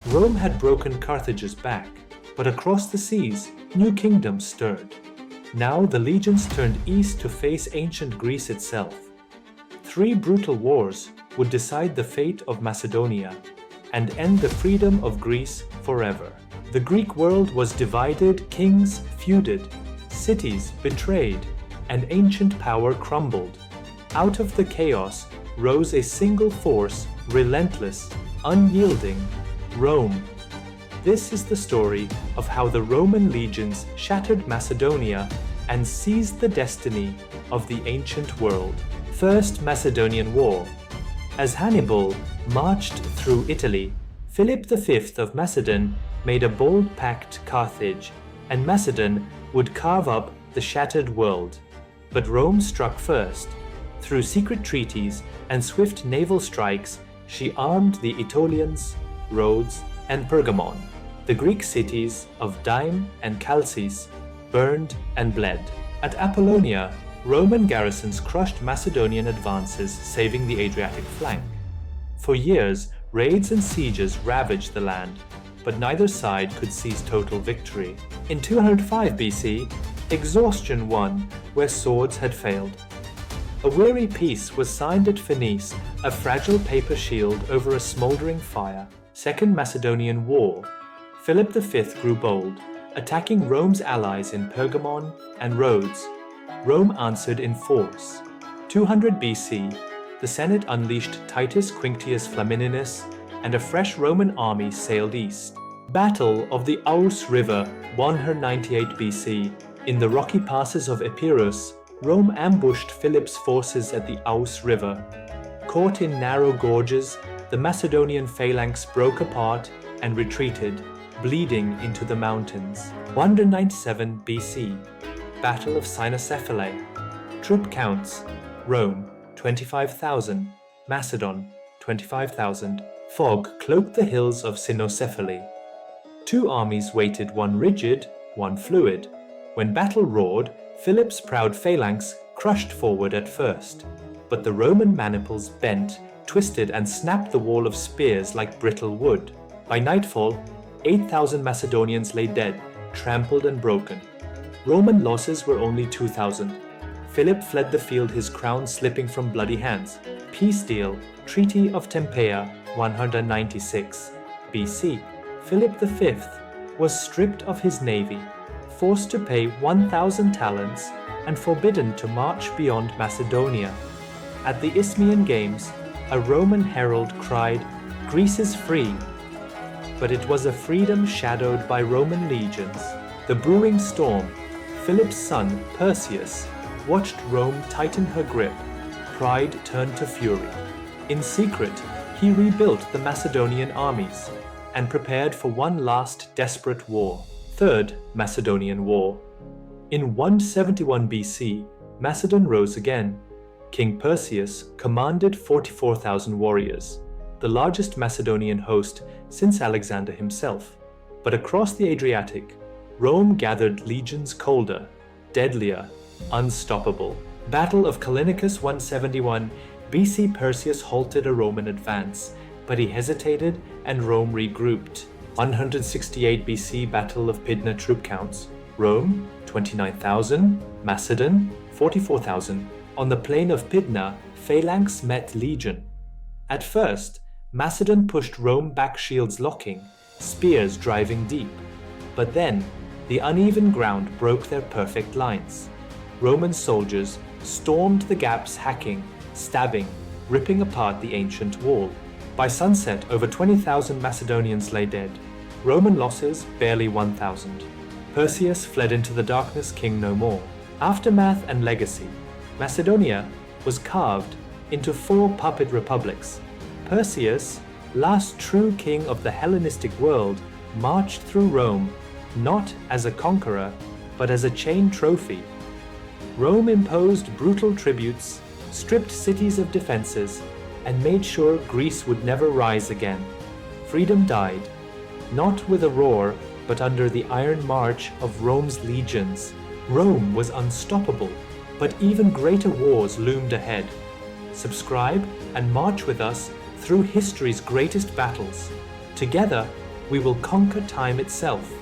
Rome had broken Carthage's back, but across the seas, new kingdoms stirred. Now the legions turned east to face ancient Greece itself. 3 brutal wars would decide the fate of Macedonia and end the freedom of Greece forever. The Greek world was divided, kings feuded, cities betrayed, and ancient power crumbled. Out of the chaos rose a single force, relentless, unyielding, Rome. This is the story of how the Roman legions shattered Macedonia and seized the destiny of the ancient world. First Macedonian War. As Hannibal marched through Italy, Philip V of Macedon made a bold pact Carthage, and Macedon would carve up the shattered world. But Rome struck first. Through secret treaties and swift naval strikes, she armed the Aetolians, Rhodes, and Pergamon. The Greek cities of Dyme and Chalcis burned and bled. At Apollonia, Roman garrisons crushed Macedonian advances, saving the Adriatic flank. For years, raids and sieges ravaged the land, but neither side could seize total victory. In 205 BC, exhaustion won where swords had failed. A weary peace was signed at Phenice, a fragile paper shield over a smoldering fire. Second Macedonian War. Philip V grew bold, attacking Rome's allies in Pergamon and Rhodes. Rome answered in force. 200 BC, the Senate unleashed Titus Quinctius Flamininus, and a fresh Roman army sailed east. Battle of the Aous River, 198 BC. In the rocky passes of Epirus, Rome ambushed Philip's forces at the Aous River. Caught in narrow gorges, the Macedonian phalanx broke apart and retreated, bleeding into the mountains. 197 BC, Battle of Cynoscephalae. Troop counts: Rome, 25,000, Macedon, 25,000. Fog cloaked the hills of Cynoscephalae. 2 armies waited, one rigid, one fluid. When battle roared, Philip's proud phalanx crushed forward at first, but the Roman maniples bent, twisted, and snapped the wall of spears like brittle wood. By nightfall, 8,000 Macedonians lay dead, trampled and broken. Roman losses were only 2,000. Philip fled the field, his crown slipping from bloody hands. Peace deal, Treaty of Tempea, 196 BC. Philip V was stripped of his navy, forced to pay 1,000 talents, and forbidden to march beyond Macedonia. At the Isthmian Games, a Roman herald cried, "Greece is free." But it was a freedom shadowed by Roman legions. The brewing storm, Philip's son, Perseus, watched Rome tighten her grip. Pride turned to fury. In secret, he rebuilt the Macedonian armies and prepared for one last desperate war. Third Macedonian War. In 171 BC, Macedon rose again. King Perseus commanded 44,000 warriors, the largest Macedonian host since Alexander himself. But across the Adriatic, Rome gathered legions colder, deadlier, unstoppable. Battle of Callinicus 171 BC. Perseus halted a Roman advance, but he hesitated and Rome regrouped. 168 BC. Battle of Pydna. Troop counts: Rome, 29,000, Macedon, 44,000. On the plain of Pydna, phalanx met legion. At first, Macedon pushed Rome back, shields locking, spears driving deep. But then, the uneven ground broke their perfect lines. Roman soldiers stormed the gaps, hacking, stabbing, ripping apart the ancient wall. By sunset, over 20,000 Macedonians lay dead. Roman losses, barely 1,000. Perseus fled into the darkness, king no more. Aftermath and legacy. Macedonia was carved into 4 puppet republics. Perseus, last true king of the Hellenistic world, marched through Rome, not as a conqueror, but as a chain trophy. Rome imposed brutal tributes, stripped cities of defenses, and made sure Greece would never rise again. Freedom died, not with a roar, but under the iron march of Rome's legions. Rome was unstoppable, but even greater wars loomed ahead. Subscribe and march with us through history's greatest battles. Together, We will conquer time itself